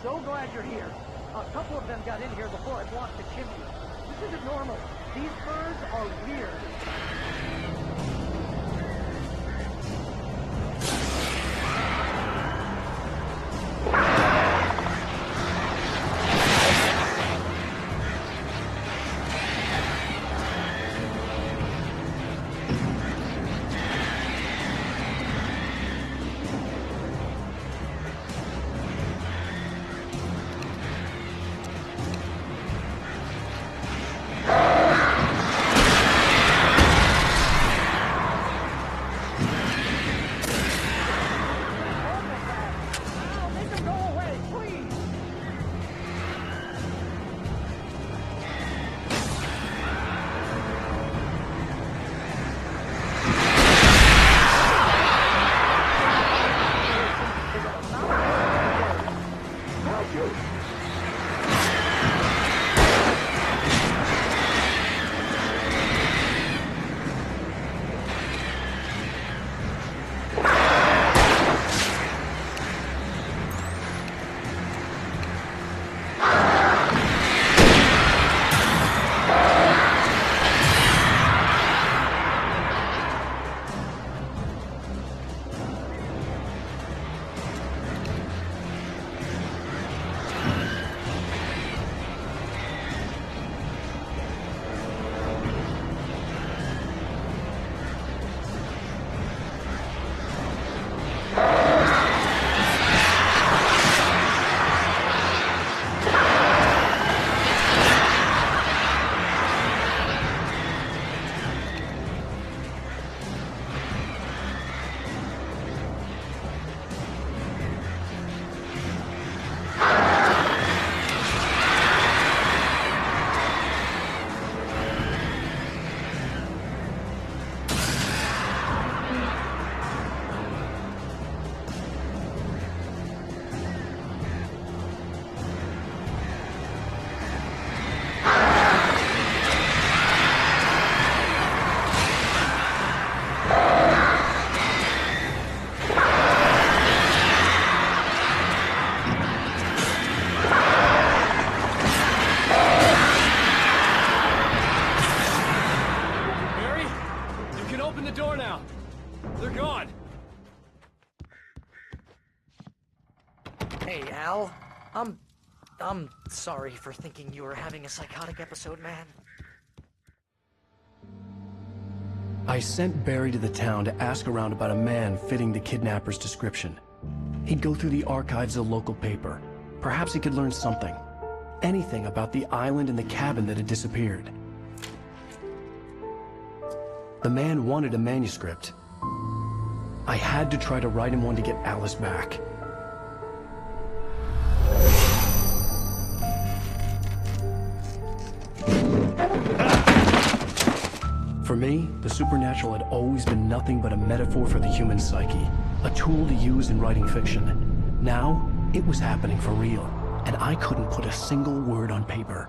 So glad you're here. A couple of them got in here before I blocked the chimney. This isn't normal. These birds are weird. I'm sorry for thinking you were having a psychotic episode, man. I sent Barry to the town to ask around about a man fitting the kidnapper's description. He'd go through the archives of the local paper. Perhaps he could learn something. Anything about the island and the cabin that had disappeared. The man wanted a manuscript. I had to try to write him one to get Alice back. For me, the supernatural had always been nothing but a metaphor for the human psyche, a tool to use in writing fiction. Now, it was happening for real, and I couldn't put a single word on paper.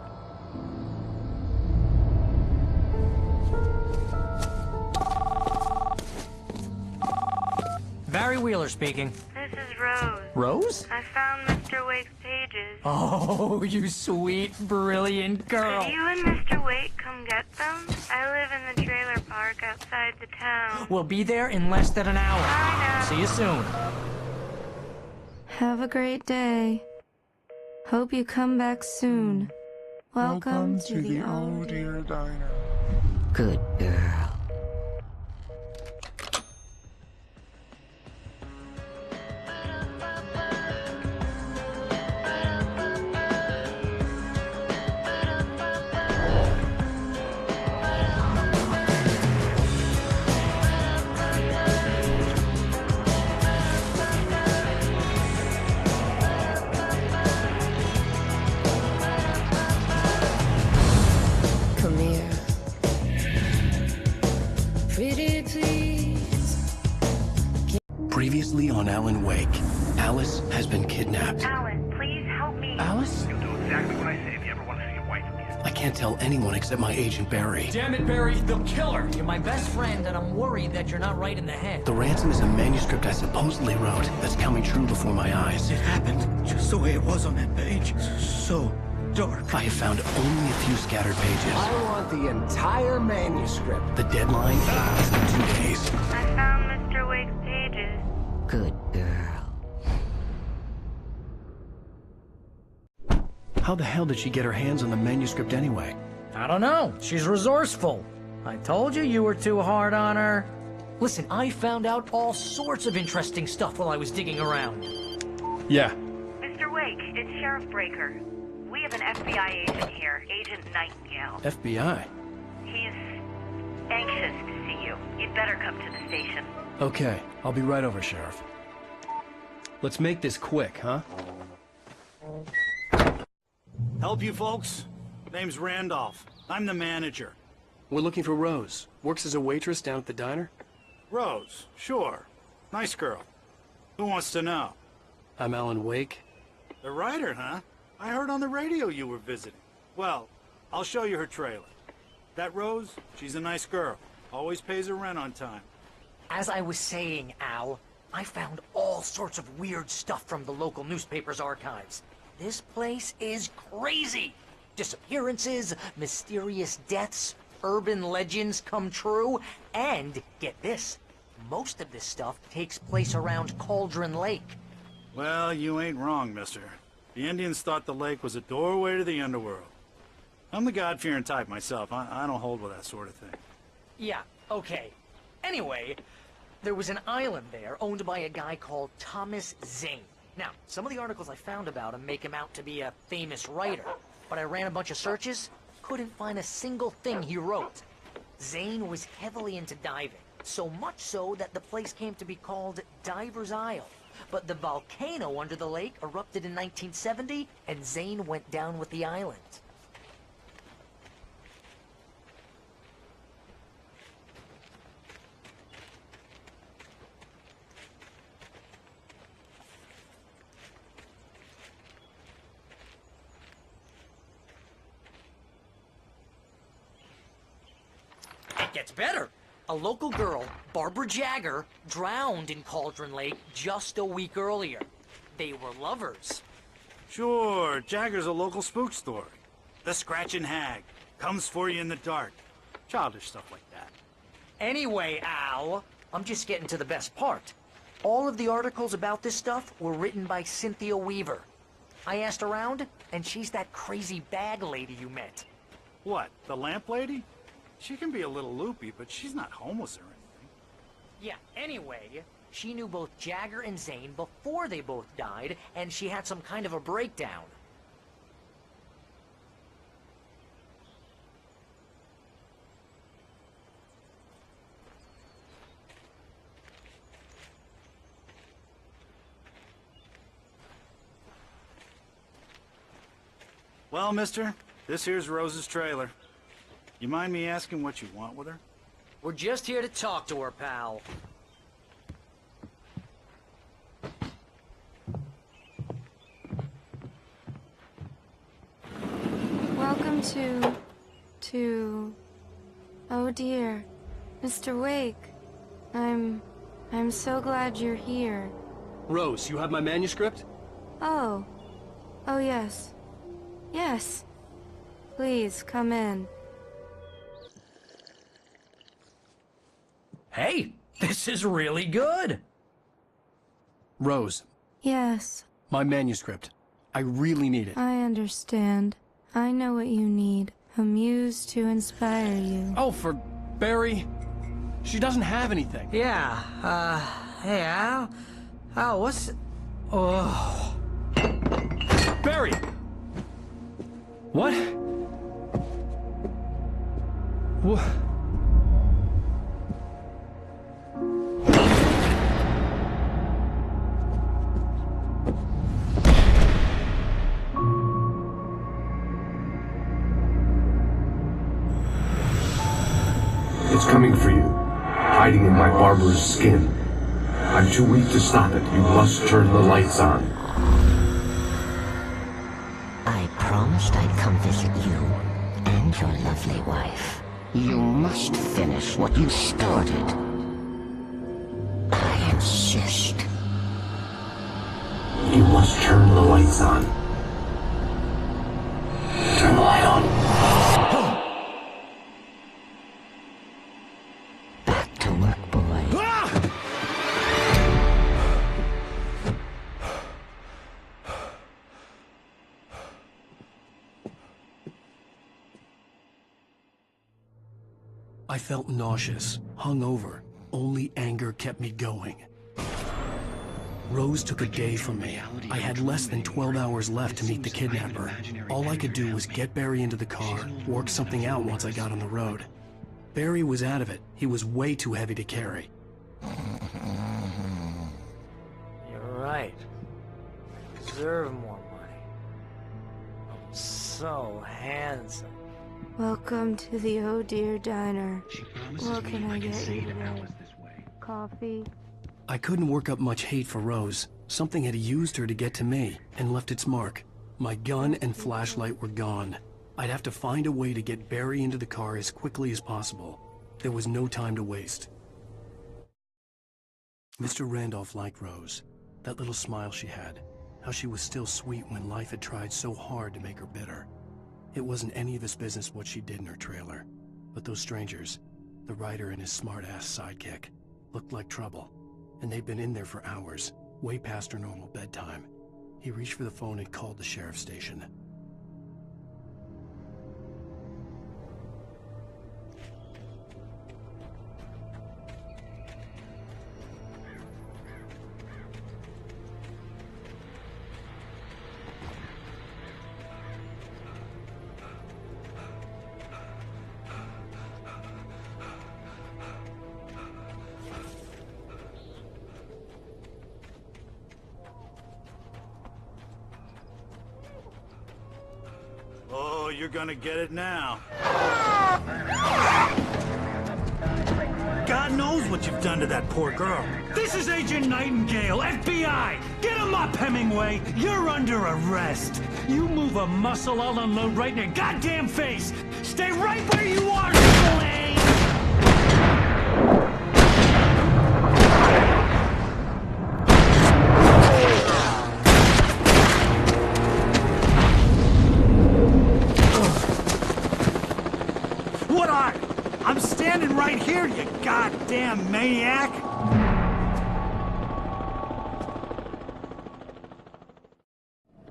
Barry Wheeler speaking. This is Rose. Rose? I found Mr. Wake's pages. Oh, you sweet, brilliant girl. Could you and Mr. Wake come get them? I live in the trailer park outside the town. We'll be there in less than an hour. Bye now. See you soon. Have a great day. Hope you come back soon. Welcome to the Oh Dear Diner. Good girl. Previously on Alan Wake, Alice has been kidnapped. Alan, please help me. Alice? You'll do exactly what I say if you ever want to see your wife again. I can't tell anyone except my agent Barry. Damn it, Barry, they'll kill her! You're my best friend, and I'm worried that you're not right in the head. The ransom is a manuscript I supposedly wrote that's coming true before my eyes. It happened just the way it was on that page. So dark. I have found only a few scattered pages. I want the entire manuscript. The deadline is in 2 days. I found Mr. Wake's pages. Good girl. How the hell did she get her hands on the manuscript anyway? I don't know. She's resourceful. I told you you were too hard on her. Listen, I found out all sorts of interesting stuff while I was digging around. Yeah. Mr. Wake, it's Sheriff Breaker. We have an FBI agent here, Agent Nightingale. FBI? He's anxious to see you. You'd better come to the station. Okay, I'll be right over, Sheriff. Let's make this quick, huh? Help you folks? Name's Randolph. I'm the manager. We're looking for Rose. Works as a waitress down at the diner. Rose, sure. Nice girl. Who wants to know? I'm Alan Wake. The writer, huh? I heard on the radio you were visiting. Well, I'll show you her trailer. That Rose, she's a nice girl. Always pays her rent on time. As I was saying, Al, I found all sorts of weird stuff from the local newspaper's archives. This place is crazy. Disappearances, mysterious deaths, urban legends come true, and, get this, most of this stuff takes place around Cauldron Lake. Well, you ain't wrong, mister. The Indians thought the lake was a doorway to the underworld. I'm the God-fearing type myself. I don't hold with that sort of thing. Yeah, okay. Anyway, there was an island there owned by a guy called Thomas Zane. Now, some of the articles I found about him make him out to be a famous writer, but I ran a bunch of searches, couldn't find a single thing he wrote. Zane was heavily into diving, so much so that the place came to be called Diver's Isle. But the volcano under the lake erupted in 1970, and Zane went down with the island. It gets better. A local girl, Barbara Jagger, drowned in Cauldron Lake just a week earlier. They were lovers. Sure, Jagger's a local spook story. The Scratching Hag. Comes for you in the dark. Childish stuff like that. Anyway, Al, I'm just getting to the best part. All of the articles about this stuff were written by Cynthia Weaver. I asked around, and she's that crazy bag lady you met. What, the lamp lady? She can be a little loopy, but she's not homeless or anything. Yeah, anyway, she knew both Jagger and Zane before they both died, and she had some kind of a breakdown. Well, mister, this here's Rose's trailer. You mind me asking what you want with her? We're just here to talk to her, pal. Welcome to... Oh dear, Mr. Wake. I'm so glad you're here. Rose, you have my manuscript? Oh. Oh yes. Yes. Please, come in. Hey, this is really good. Rose, Yes, my manuscript. I really need it. I understand. I know what you need. A muse to inspire you. Oh, for Barry. She doesn't have anything. Yeah, hey, Al? Al, what's... Oh... Barry! What? What? It's coming for you, hiding in my barbarous skin. I'm too weak to stop it. You must turn the lights on. I promised I'd come visit you and your lovely wife. You must finish what you started. I insist. You must turn the lights on. Turn the light on. Back to work, boy. I felt nauseous, hungover. Only anger kept me going. Rose took a day from me. I had less than 12 hours left to meet the kidnapper. All I could do was get Barry into the car, work something out once I got on the road. Barry was out of it. He was way too heavy to carry. You're right. I deserve more money. I'm so handsome. Welcome to the Oh Dear Diner. What can I get you today? Coffee? I couldn't work up much hate for Rose. Something had used her to get to me, and left its mark. My gun and flashlight were gone. I'd have to find a way to get Barry into the car as quickly as possible. There was no time to waste. Mr. Randolph liked Rose. That little smile she had. How she was still sweet when life had tried so hard to make her bitter. It wasn't any of his business what she did in her trailer. But those strangers, the writer and his smart-ass sidekick, looked like trouble. And they'd been in there for hours, way past her normal bedtime. He reached for the phone and called the sheriff's station. Oh, you're gonna get it now. God knows what you've done to that poor girl. This is Agent Nightingale, FBI! Get him up, Hemingway! You're under arrest! You move a muscle, I'll unload right in your goddamn face! Stay right where you are, Slade! I'm standing right here, you goddamn maniac!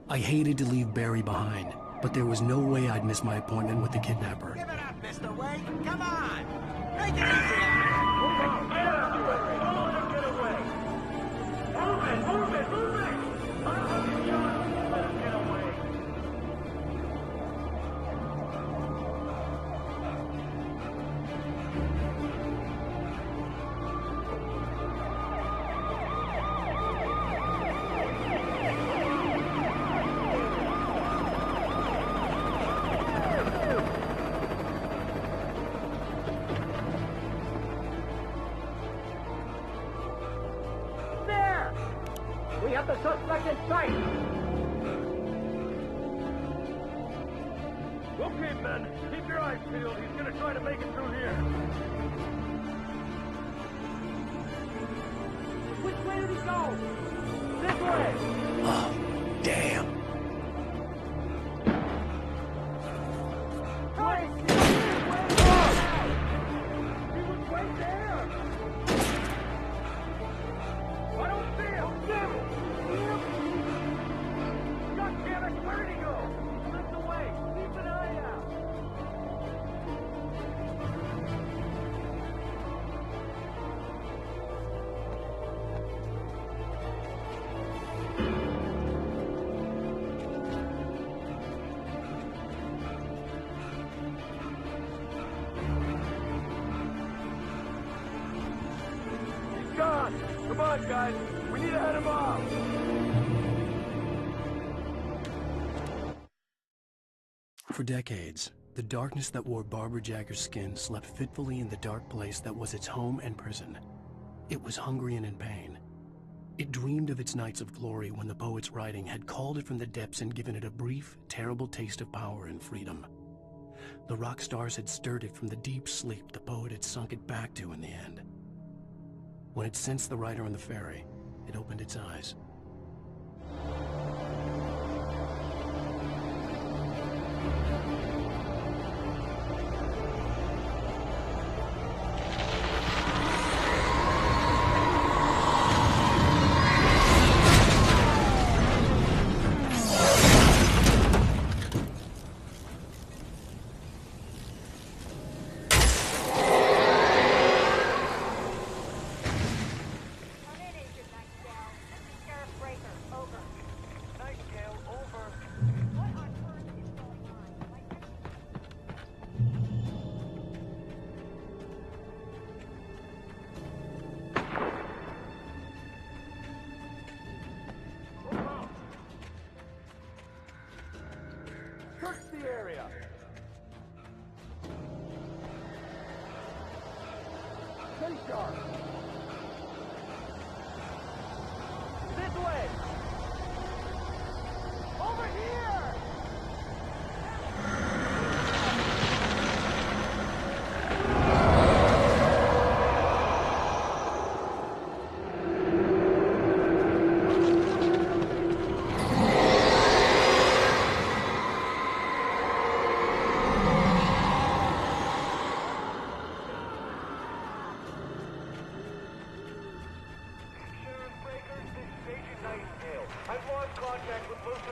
I hated to leave Barry behind, but there was no way I'd miss my appointment with the kidnapper. Give it up, Mr. Wade. Come on. Make it easy on me. Move on. Don't let him get away. Move it, move it, move it! I'll have you shot. Let him get away. We have the suspect in sight! Okay, men, keep your eyes peeled. He's gonna try to make it through here. Which way did he go? This way! Oh, damn. Hey! He was right there! I don't see him! Damn it! God damn it! Where did he go? Slipped away! Keep an eye out! He's gone! Come on, guys! We need to head him off! For decades, the darkness that wore Barbara Jagger's skin slept fitfully in the dark place that was its home and prison. It was hungry and in pain, It dreamed of its nights of glory when the poet's writing had called it from the depths and given it a brief, terrible taste of power and freedom. The rock stars had stirred it from the deep sleep the poet had sunk it back to in the end. When it sensed the writer on the ferry, it opened its eyes.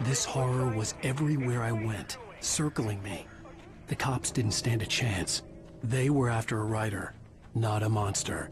This horror was everywhere I went, circling me. The cops didn't stand a chance. They were after a writer, not a monster.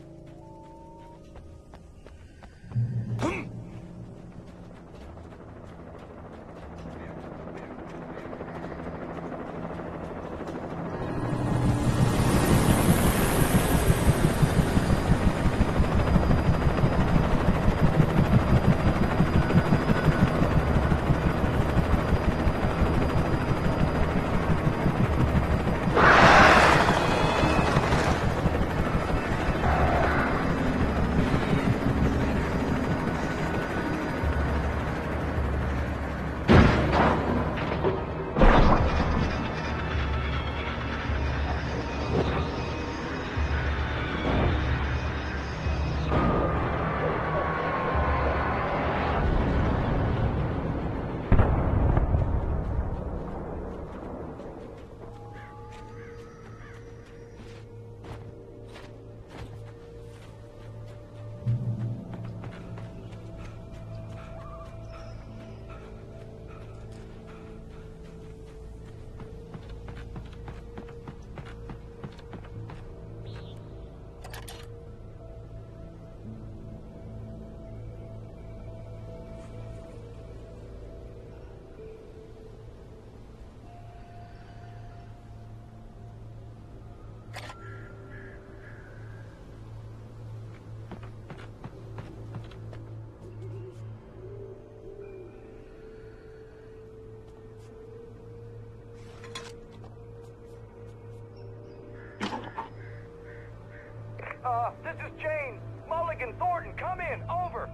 This is James. Mulligan, Thornton, come in. Over.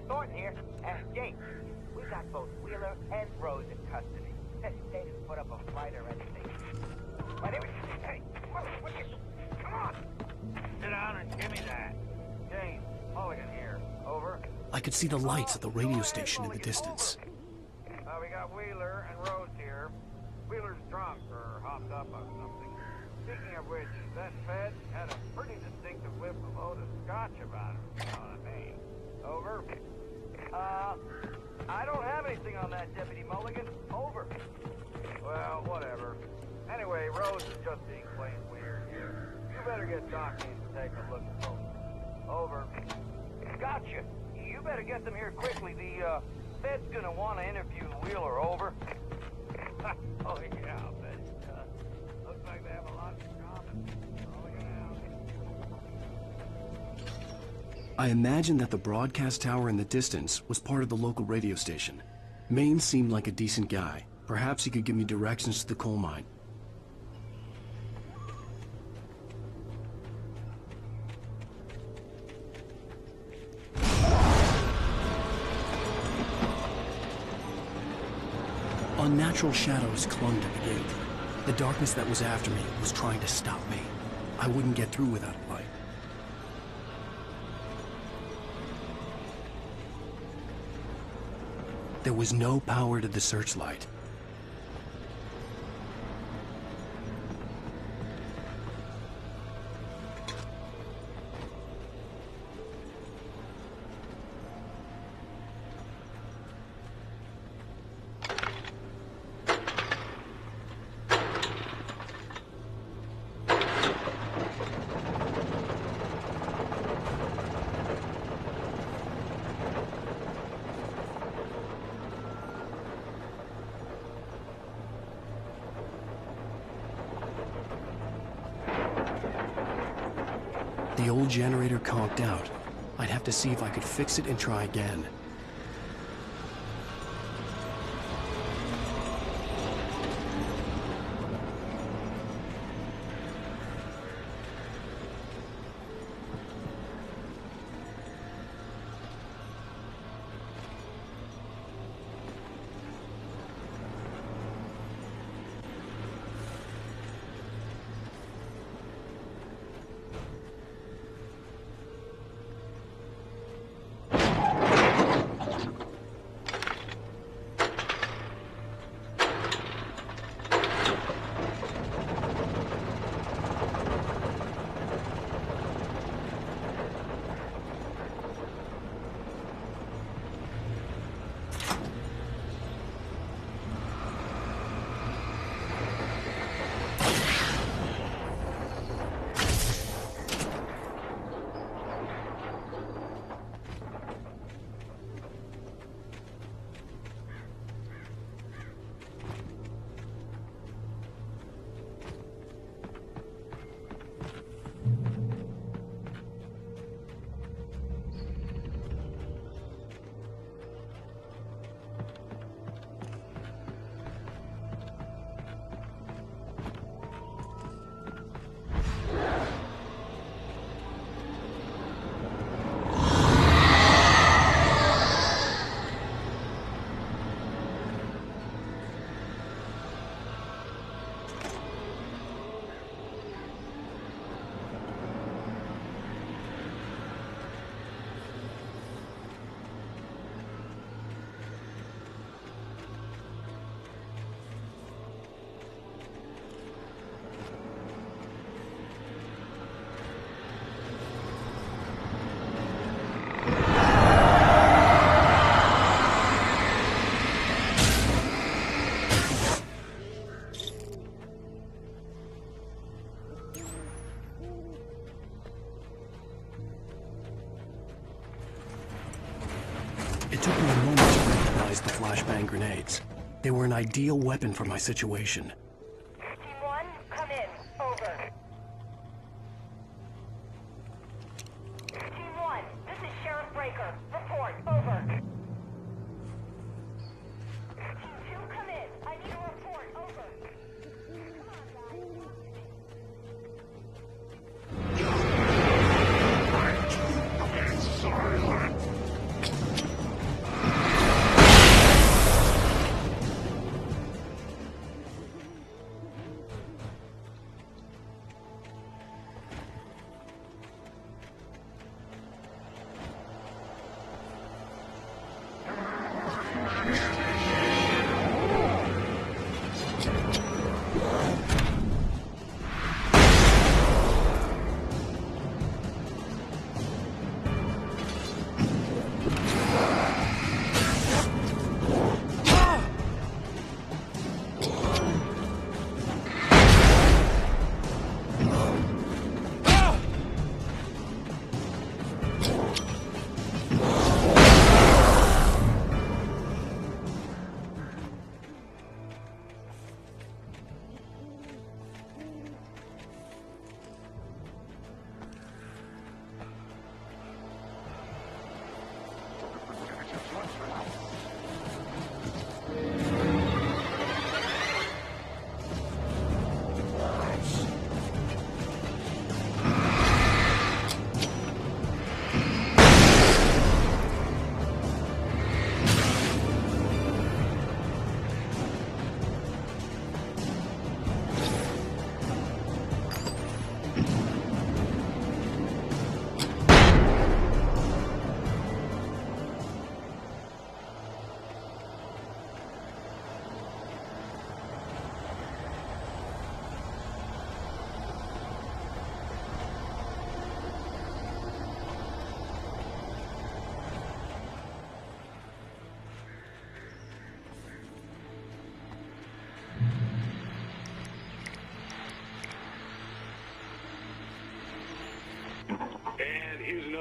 Thornton here. James, we got both Wheeler and Rose in custody. They didn't put up a fight or anything. But it was... Hey, come on. Sit down and give me that. James, Mulligan here. Over. I could see the lights at the radio station in the distance. We got Wheeler and Rose here. Wheeler's drunk or hopped up on something. Speaking of which, that Fed had a pretty distinctive whiff of load of scotch about him, you know what I mean? Over. I don't have anything on that, Deputy Mulligan. Over. Well, whatever. Anyway, Rose is just being plain weird here. You better get Doc in to take a look at Rose. Over. Gotcha. You better get them here quickly. The, Fed's gonna want to interview Wheeler. Over. Oh, yeah, I'll bet it does. Looks like they have a lot in common. Oh, yeah. I imagined that the broadcast tower in the distance was part of the local radio station. Maine seemed like a decent guy. Perhaps he could give me directions to the coal mine. Unnatural shadows clung to the gate. The darkness that was after me was trying to stop me. I wouldn't get through without a light. There was no power to the searchlight. The old generator conked out. I'd have to see if I could fix it and try again. It took me a moment to recognize the flashbang grenades. They were an ideal weapon for my situation. Team 1, come in. Over. Team 1, this is Sheriff Breaker. Report. Over. Team 2, come in. I need a report. Over.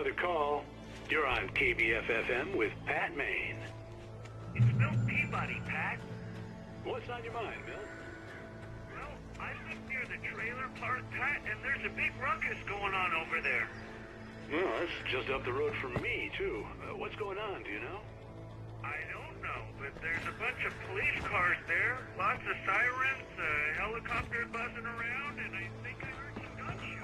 another call. You're on KBF-FM with Pat Maine. It's Milt Peabody, Pat. What's on your mind, Milt? Well, I live near the trailer park, Pat, and there's a big ruckus going on over there. Well, that's just up the road from me, too. What's going on, do you know? I don't know, but there's a bunch of police cars there, lots of sirens, a helicopter buzzing around, and I think I heard some gunshots.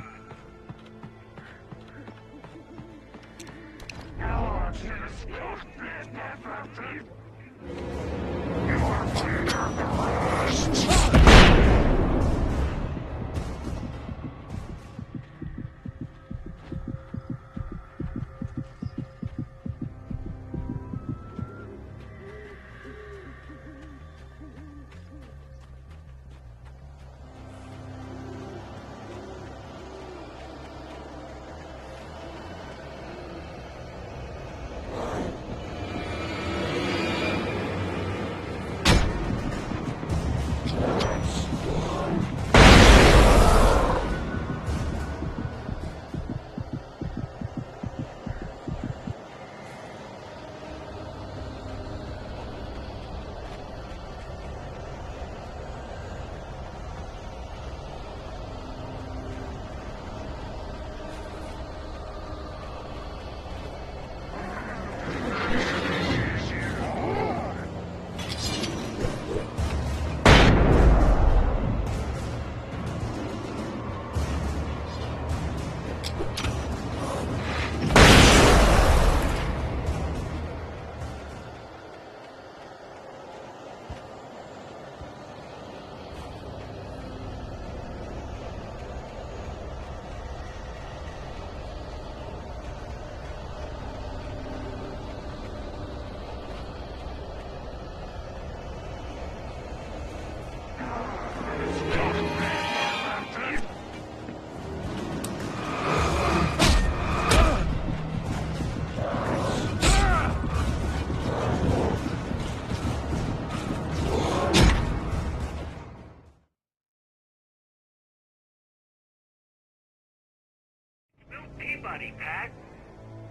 Peabody, Pat.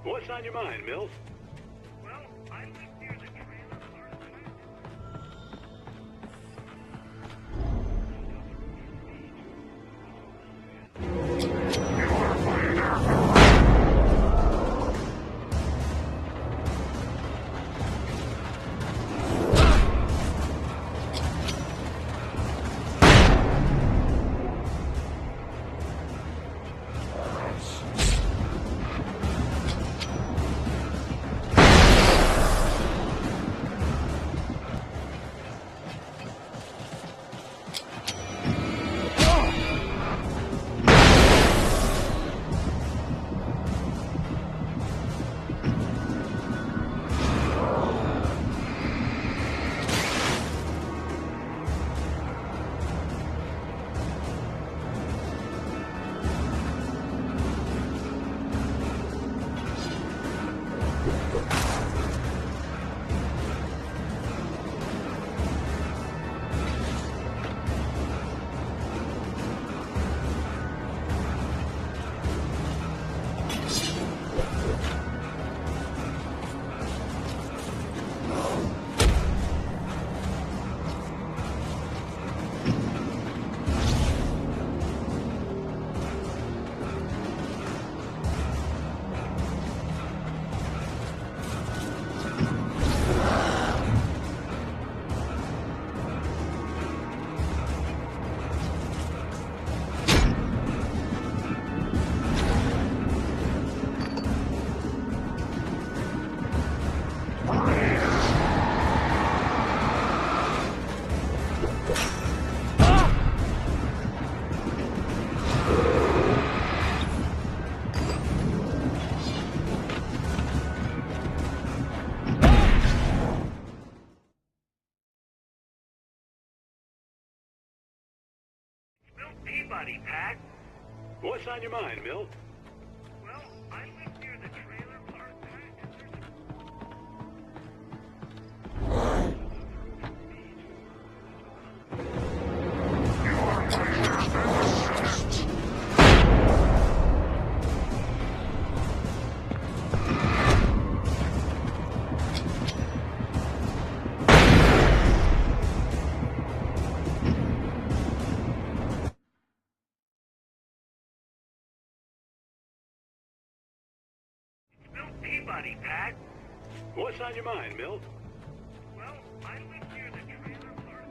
What's on your mind, Milt? Well, I live near the trailer park. Peabody, Pat. What's on your mind, Milt? Well, I live near the trailer park, Pat, Pat? What's on your mind, Milt? Well, I live near the trailer park.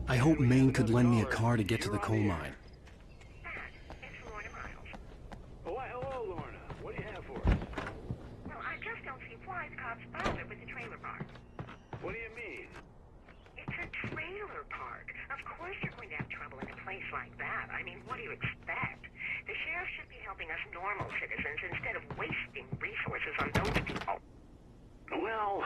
I hope Maine could lend me a car to get to the coal mine. Oh, hello, Lorna. What do you have for us? Well, I just don't see why the cops bothered with the trailer park. What do you mean? It's a trailer park. Of course you're going to have trouble in a place like that. I mean, what do you expect? The sheriff should be helping us normal citizens instead of wasting resources on those people. Well...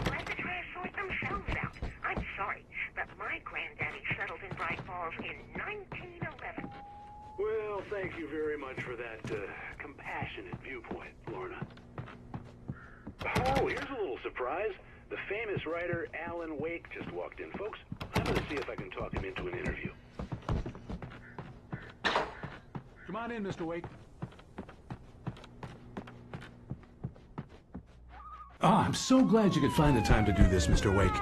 Let the trash sort themselves out. I'm sorry, but my granddaddy settled in Brite Falls in 1911. Well, thank you very much for that compassionate viewpoint, Lorna. Oh, here's a little surprise. The famous writer Alan Uwaick just walked in, folks. I'm going to see if I can talk him into an interview. Come on in, Mr. Uwaick. Oh, I'm so glad you could find the time to do this, Mr. Uwaick.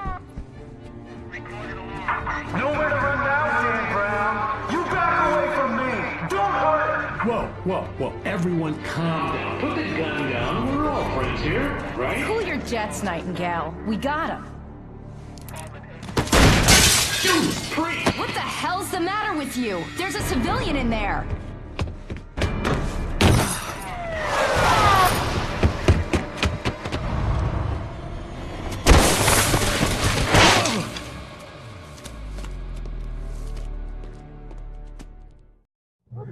Nowhere to run now, Dan Brown. You back away from me. Don't hurt. Whoa. Everyone calm down. Put the gun down. We're all friends here, right? Cool your jets, Nightingale. We got him. Judas Priest! What the hell's the matter with you? There's a civilian in there.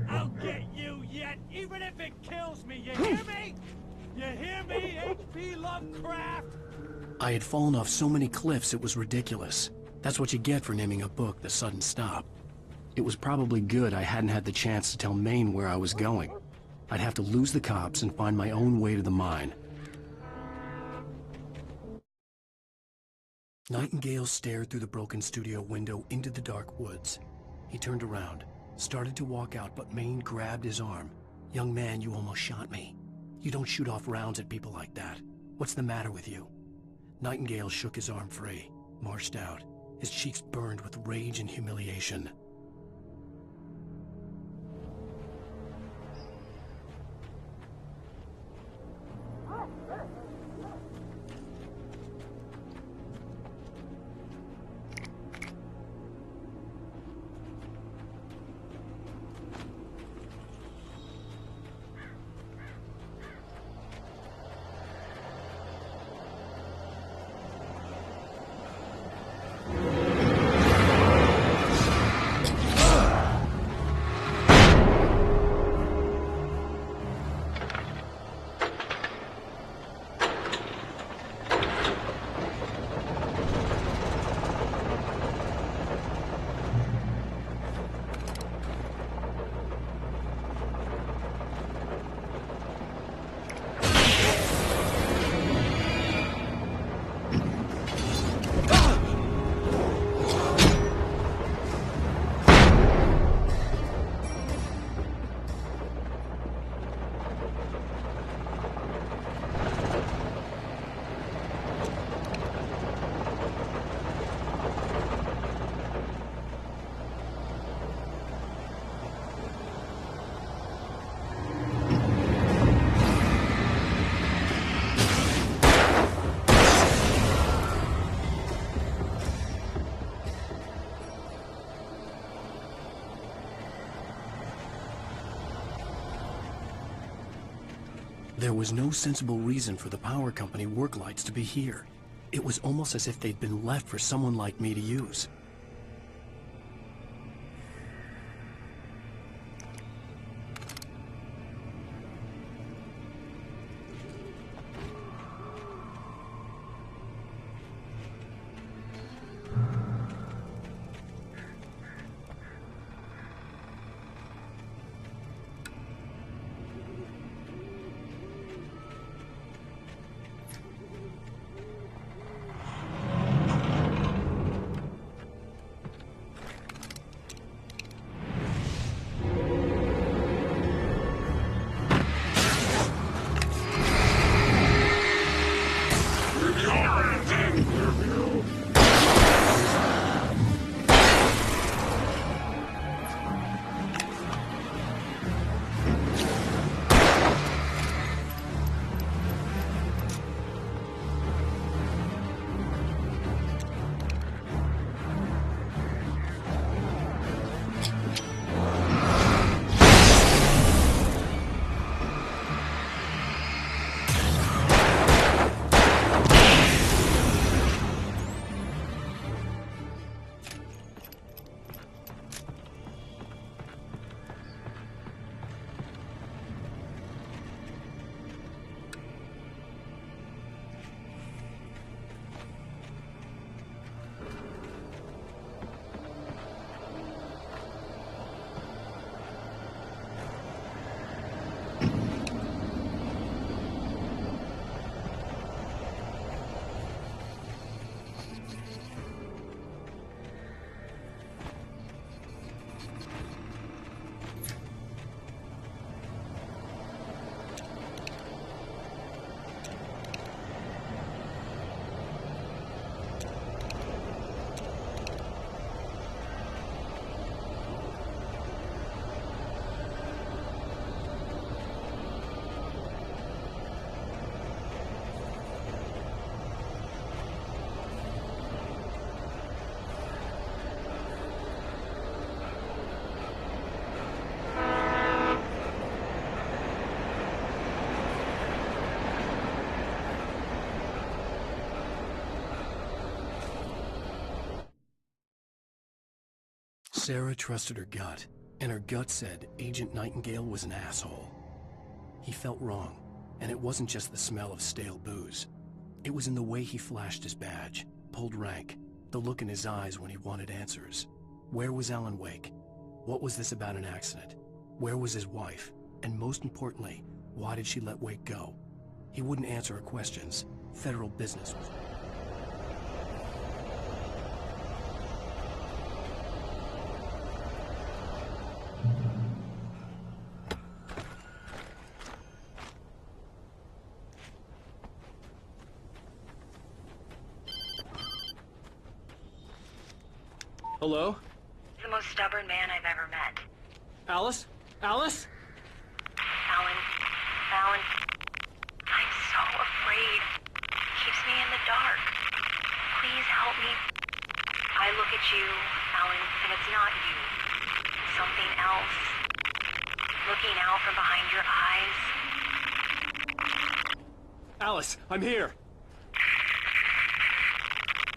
I'll get you yet, even if it kills me, you hear me? You hear me, H.P. Lovecraft? I had fallen off so many cliffs it was ridiculous. That's what you get for naming a book The Sudden Stop. It was probably good I hadn't had the chance to tell Maine where I was going. I'd have to lose the cops and find my own way to the mine. Nightingale stared through the broken studio window into the dark woods. He turned around, started to walk out, but Maine grabbed his arm. "Young man, you almost shot me. You don't shoot off rounds at people like that. What's the matter with you?" Nightingale shook his arm free, marched out. His cheeks burned with rage and humiliation. There was no sensible reason for the power company work lights to be here. It was almost as if they'd been left for someone like me to use. Sarah trusted her gut, and her gut said Agent Nightingale was an asshole. He felt wrong, and it wasn't just the smell of stale booze. It was in the way he flashed his badge, pulled rank, the look in his eyes when he wanted answers. Where was Alan Wake? What was this about an accident? Where was his wife? And most importantly, why did she let Wake go? He wouldn't answer her questions. Federal business was... Hello? The most stubborn man I've ever met. Alice? Alice? Alan. Alan. I'm so afraid. Keeps me in the dark. Please help me. I look at you, Alan, and it's not you. It's something else. Looking out from behind your eyes. Alice, I'm here.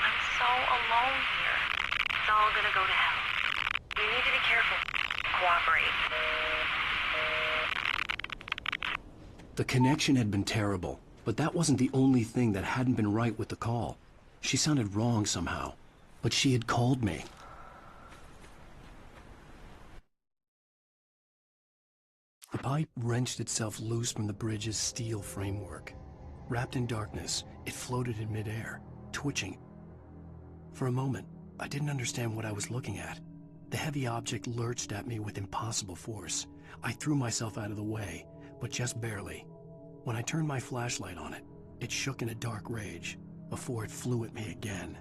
I'm so alone here. It's all gonna go to hell. You need to be careful. Cooperate. The connection had been terrible, but that wasn't the only thing that hadn't been right with the call. She sounded wrong somehow, but she had called me. The pipe wrenched itself loose from the bridge's steel framework. Wrapped in darkness, it floated in midair, twitching. For a moment, I didn't understand what I was looking at. The heavy object lurched at me with impossible force. I threw myself out of the way, but just barely. When I turned my flashlight on it, it shook in a dark rage before it flew at me again.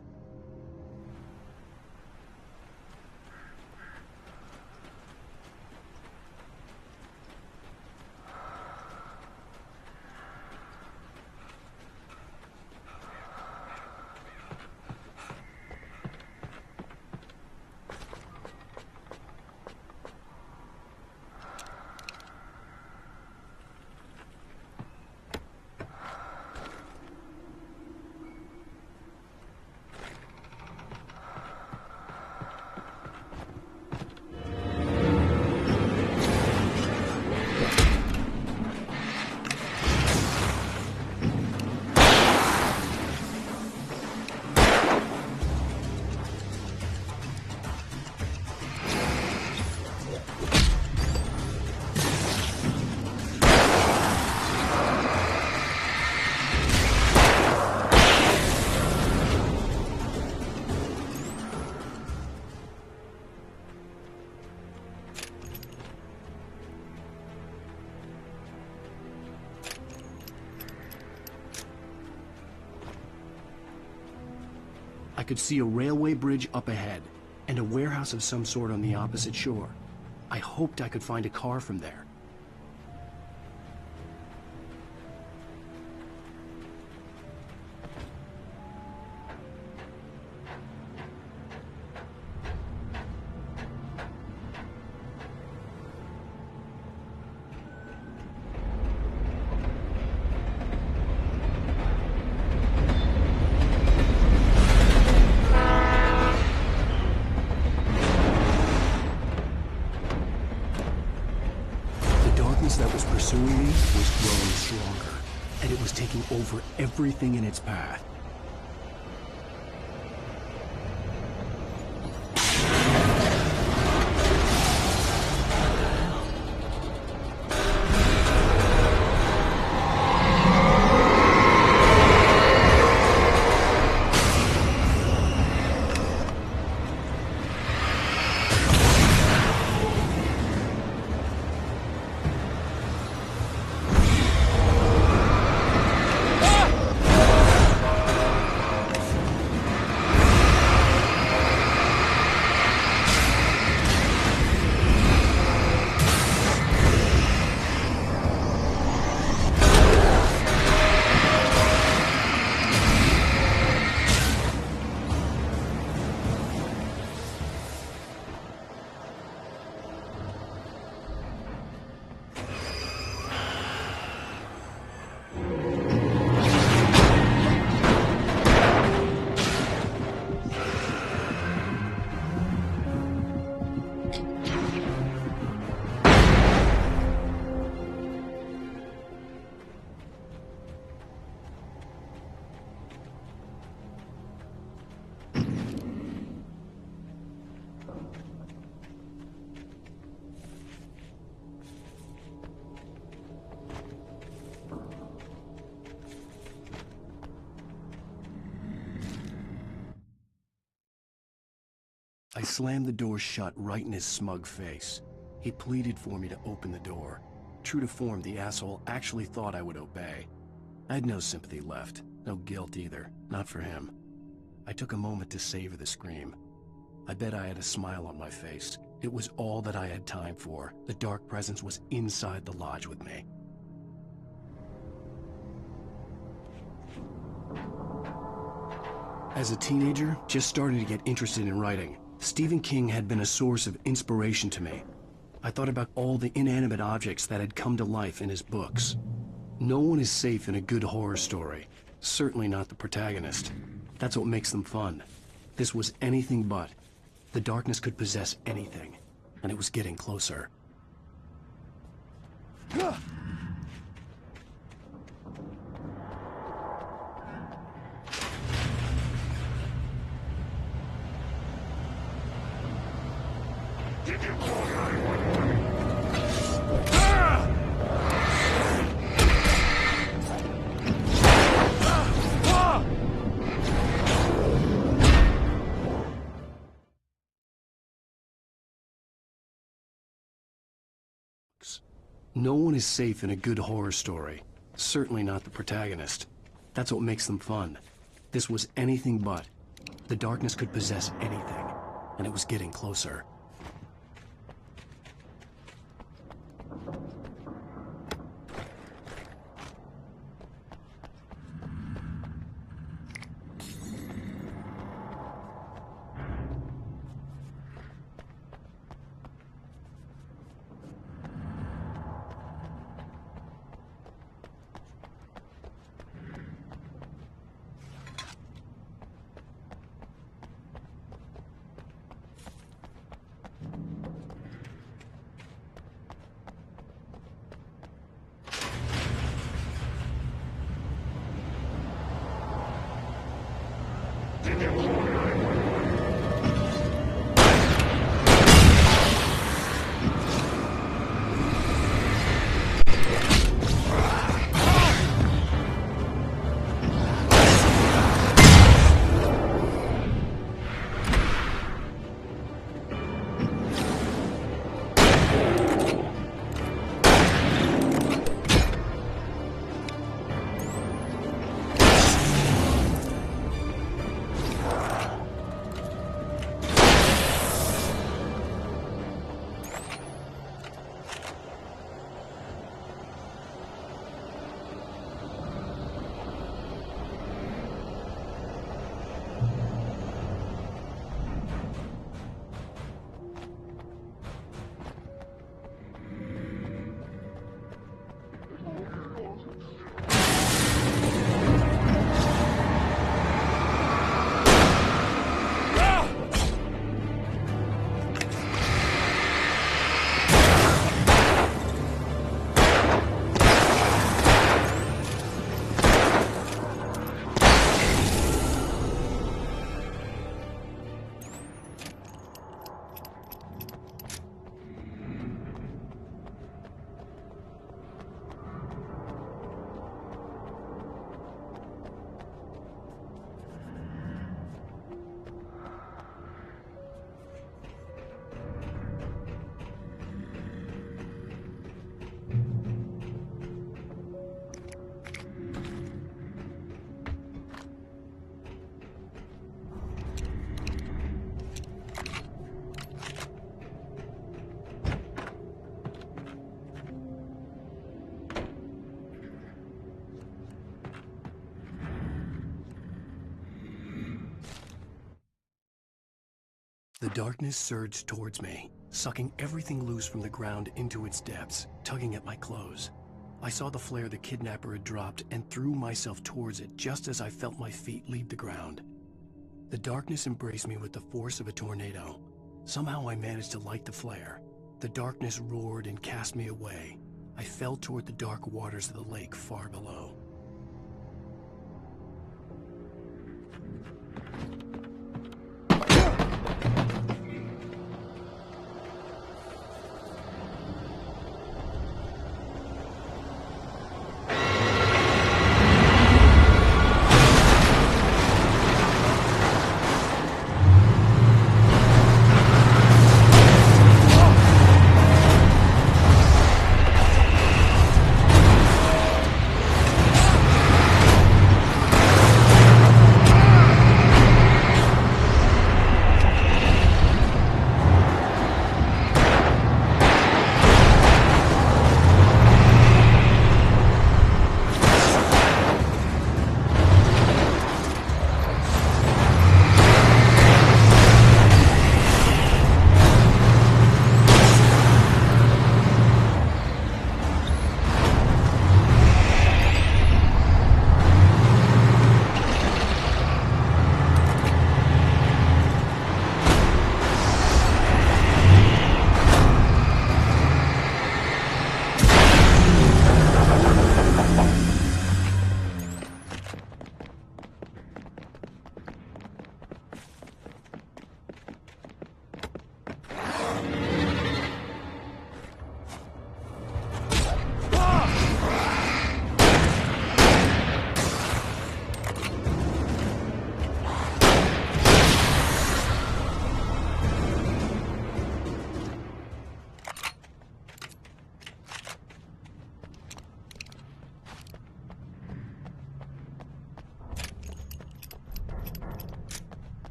could see a railway bridge up ahead, and a warehouse of some sort on the opposite shore. I hoped I could find a car from there. That was pursuing me was growing stronger, and it was taking over everything in its path. I slammed the door shut right in his smug face. He pleaded for me to open the door. True to form, the asshole actually thought I would obey. I had no sympathy left, no guilt either, not for him. I took a moment to savor the scream. I bet I had a smile on my face. It was all that I had time for. The dark presence was inside the lodge with me. As a teenager, just starting to get interested in writing, Stephen King had been a source of inspiration to me. I thought about all the inanimate objects that had come to life in his books. No one is safe in a good horror story. Certainly not the protagonist. That's what makes them fun. This was anything but. The darkness could possess anything, and it was getting closer. No one is safe in a good horror story. Certainly not the protagonist. That's what makes them fun. This was anything but. The darkness could possess anything, and it was getting closer. The darkness surged towards me, sucking everything loose from the ground into its depths, tugging at my clothes. I saw the flare the kidnapper had dropped and threw myself towards it just as I felt my feet leave the ground. The darkness embraced me with the force of a tornado. Somehow I managed to light the flare. The darkness roared and cast me away. I fell toward the dark waters of the lake far below.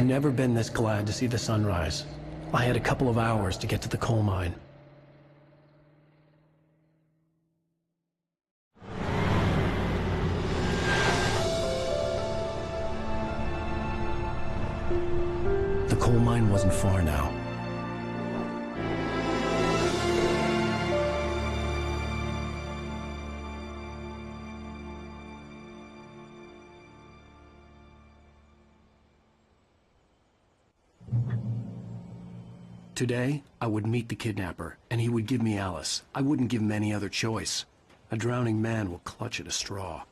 Never been this glad to see the sunrise. I had a couple of hours to get to the coal mine. The coal mine wasn't far now. Today, I would meet the kidnapper, and he would give me Alice. I wouldn't give him any other choice. A drowning man will clutch at a straw.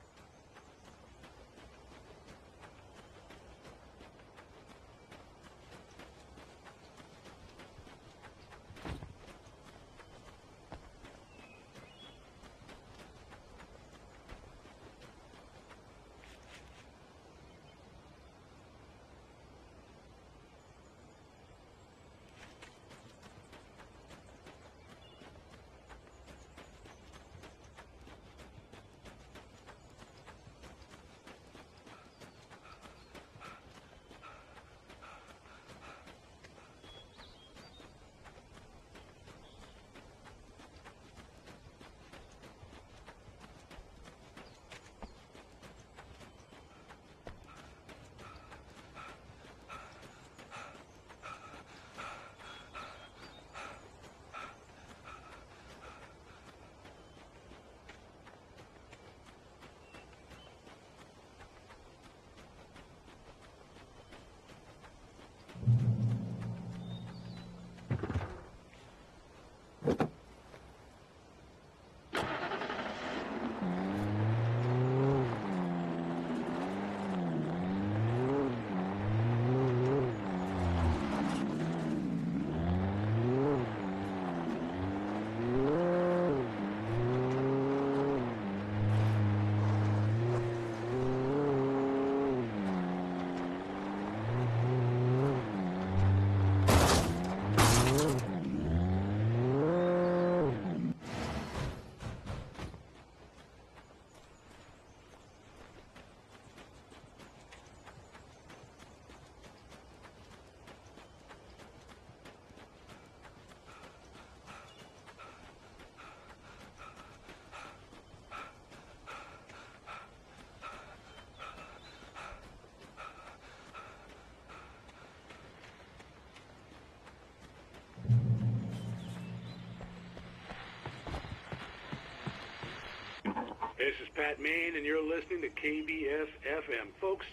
this is Pat Maine, and you're listening to KBF-FM. Folks,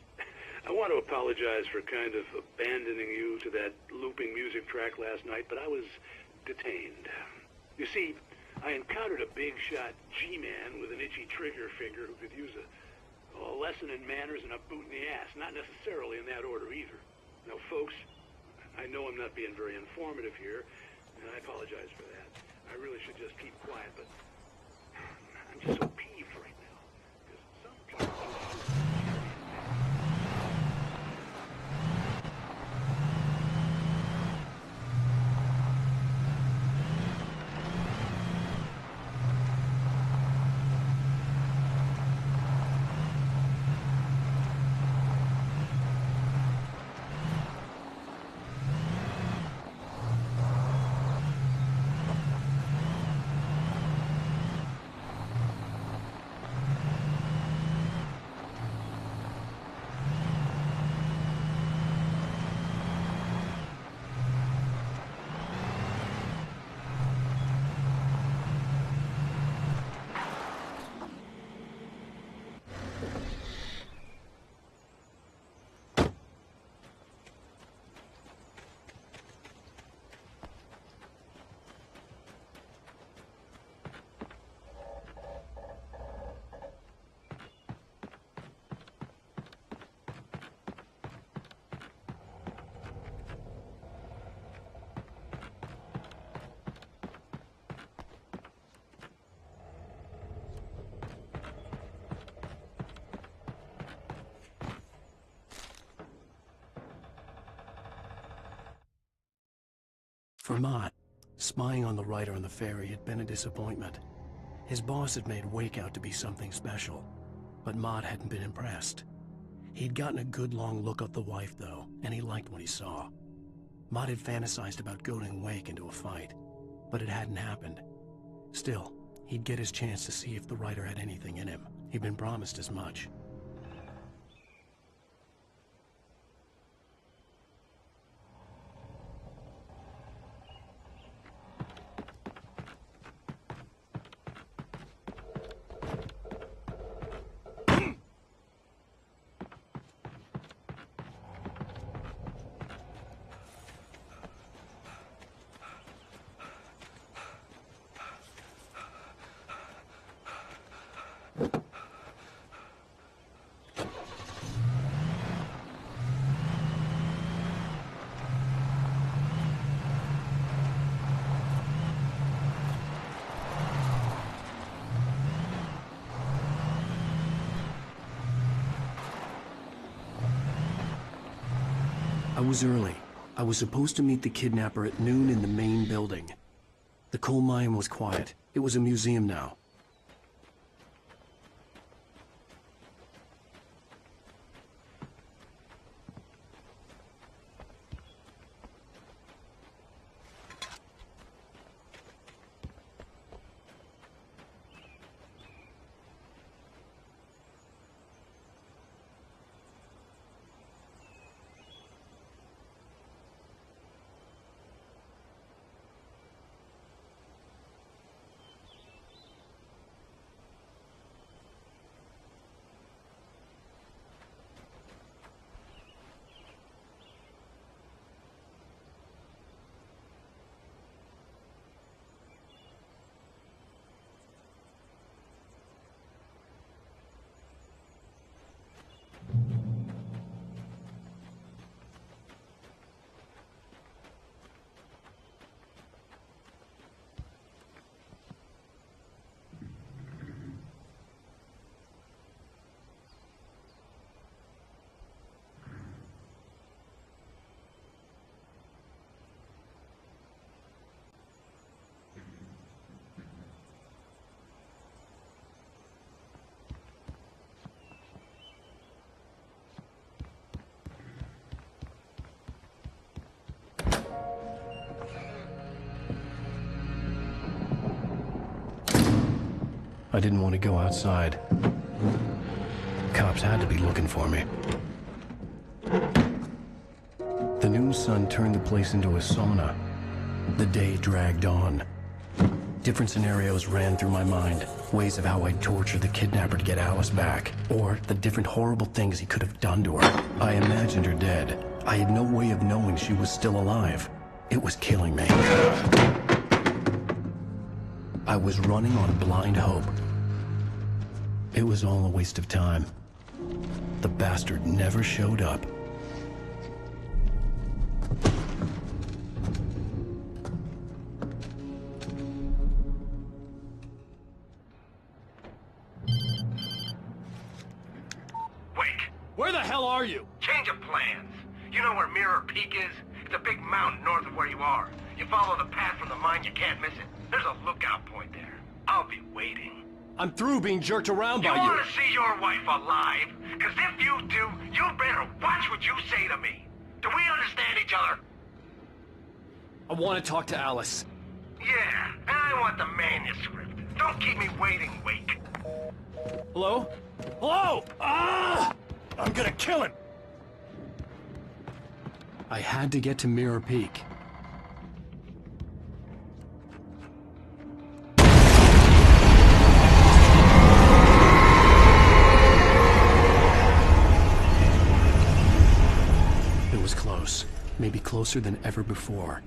I want to apologize for kind of abandoning you to that looping music track last night, but I was detained. You see, I encountered a big-shot G-man with an itchy trigger finger who could use a lesson in manners and a boot in the ass. Not necessarily in that order, either. Now, folks, I know I'm not being very informative here, and I apologize for that. I really should just keep quiet, but I'm just so peeved right now. Because some people... For Mott, spying on the writer on the ferry had been a disappointment. His boss had made Wake out to be something special, but Mott hadn't been impressed. He'd gotten a good long look at the wife, though, and he liked what he saw. Mott had fantasized about goading Wake into a fight, but it hadn't happened. Still, he'd get his chance to see if the writer had anything in him. He'd been promised as much. I was early. I was supposed to meet the kidnapper at noon in the main building. The coal mine was quiet. It was a museum now. I didn't want to go outside. Cops had to be looking for me. The noon sun turned the place into a sauna. The day dragged on. Different scenarios ran through my mind. Ways of how I'd torture the kidnapper to get Alice back, or the different horrible things he could have done to her. I imagined her dead. I had no way of knowing she was still alive. It was killing me. I was running on blind hope. It was all a waste of time. The bastard never showed up. Where the hell are you? Change of plans. You know where Mirror Peak is? It's a big mountain north of where you are. You follow the path from the mine, you can't miss it. There's a lookout point there. I'll be waiting. I'm through being jerked around by you. You want to see your wife alive? Because if you do, you better watch what you say to me. Do we understand each other? I want to talk to Alice. Yeah, and I want the manuscript. Don't keep me waiting, Wake. Hello? Hello? Ah! I'm gonna kill him! I had to get to Mirror Peak. It was close. Maybe closer than ever before.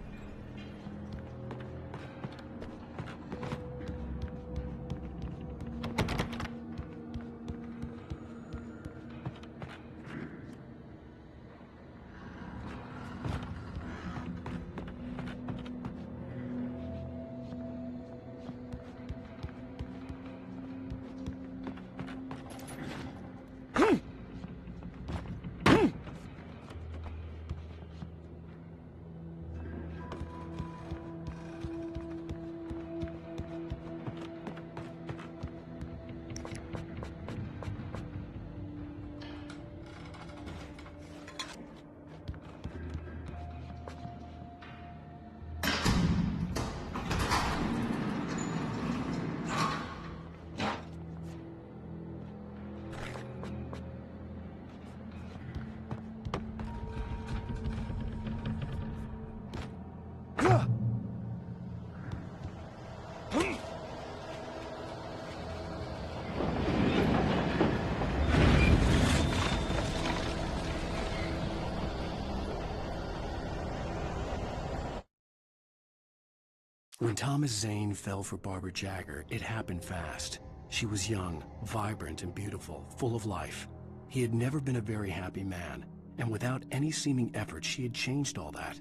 When Thomas Zane fell for Barbara Jagger, it happened fast. She was young, vibrant, and beautiful, full of life. He had never been a very happy man, and without any seeming effort, she had changed all that.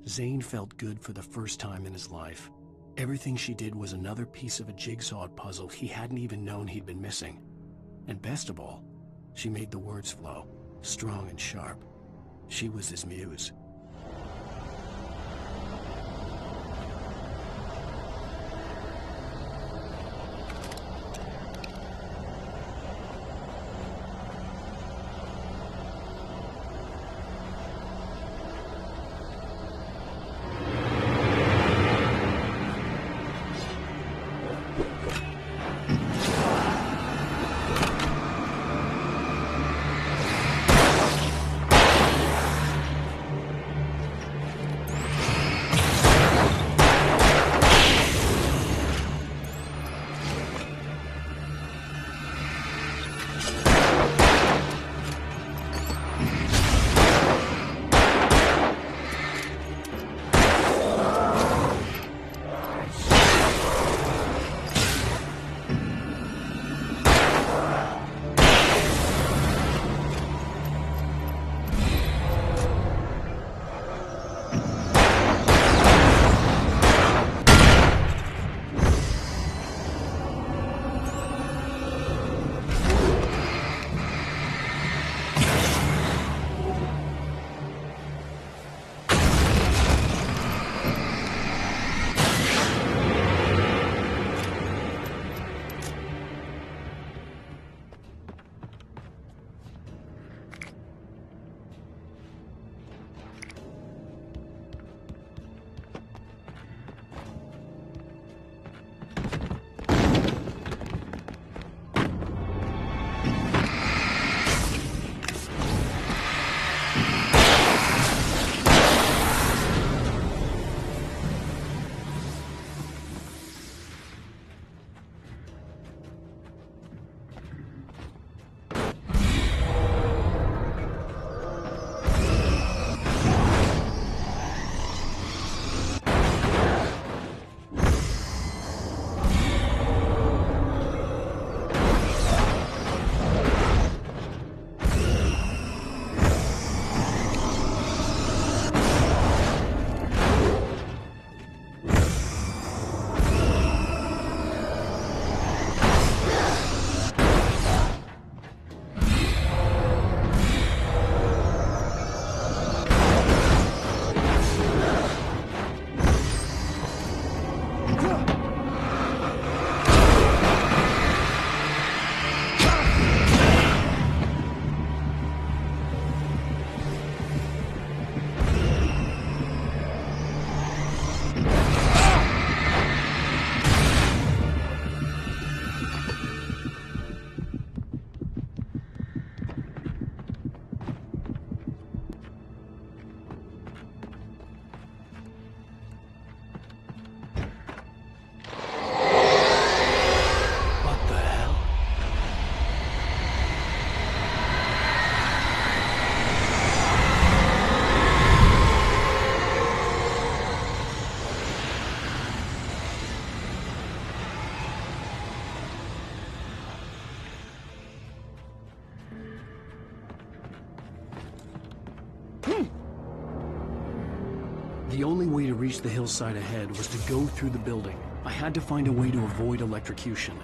Zane felt good for the first time in his life. Everything she did was another piece of a jigsaw puzzle he hadn't even known he'd been missing. And best of all, she made the words flow, strong and sharp. She was his muse. The only way to reach the hillside ahead was to go through the building. I had to find a way to avoid electrocution.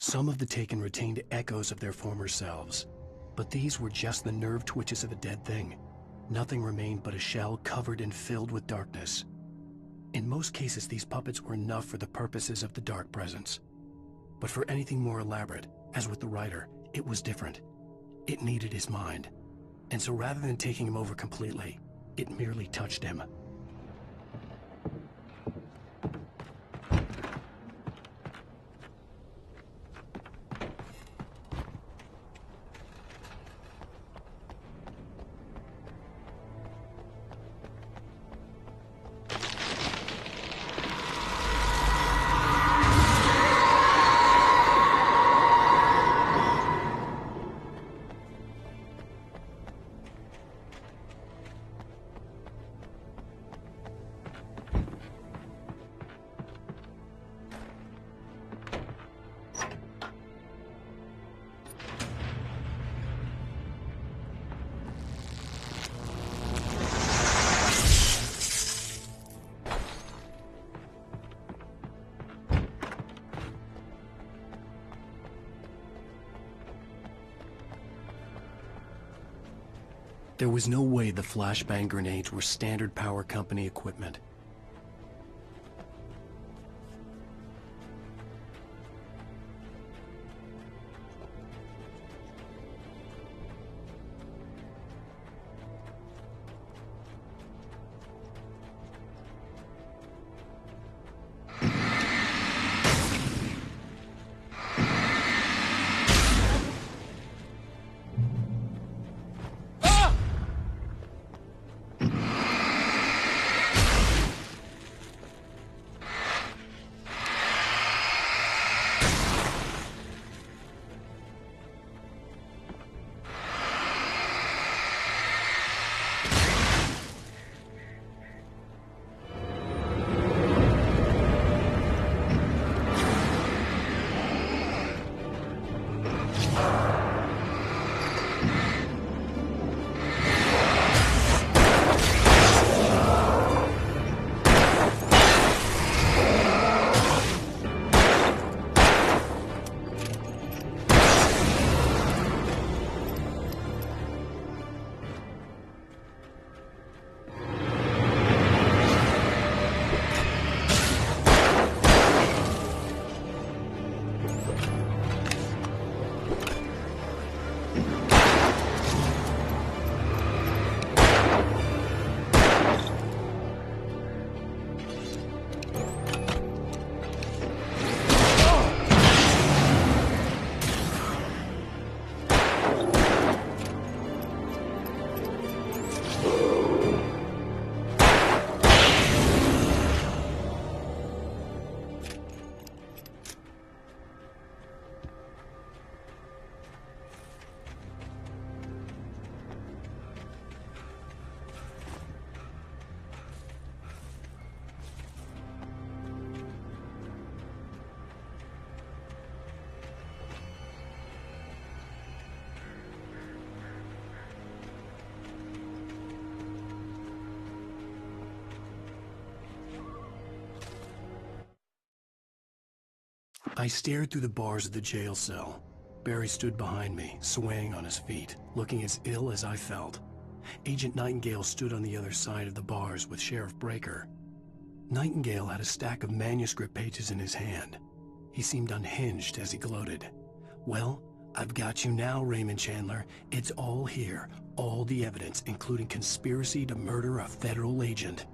Some of the taken retained echoes of their former selves, but these were just the nerve twitches of a dead thing. Nothing remained but a shell covered and filled with darkness. In most cases, these puppets were enough for the purposes of the dark presence. But for anything more elaborate, as with the writer, it was different. It needed his mind. And so rather than taking him over completely, it merely touched him. There was no way the flashbang grenades were standard power company equipment. I stared through the bars of the jail cell. Barry stood behind me, swaying on his feet, looking as ill as I felt. Agent Nightingale stood on the other side of the bars with Sheriff Breaker. Nightingale had a stack of manuscript pages in his hand. He seemed unhinged as he gloated. "Well, I've got you now, Raymond Chandler. It's all here. All the evidence, including conspiracy to murder a federal agent."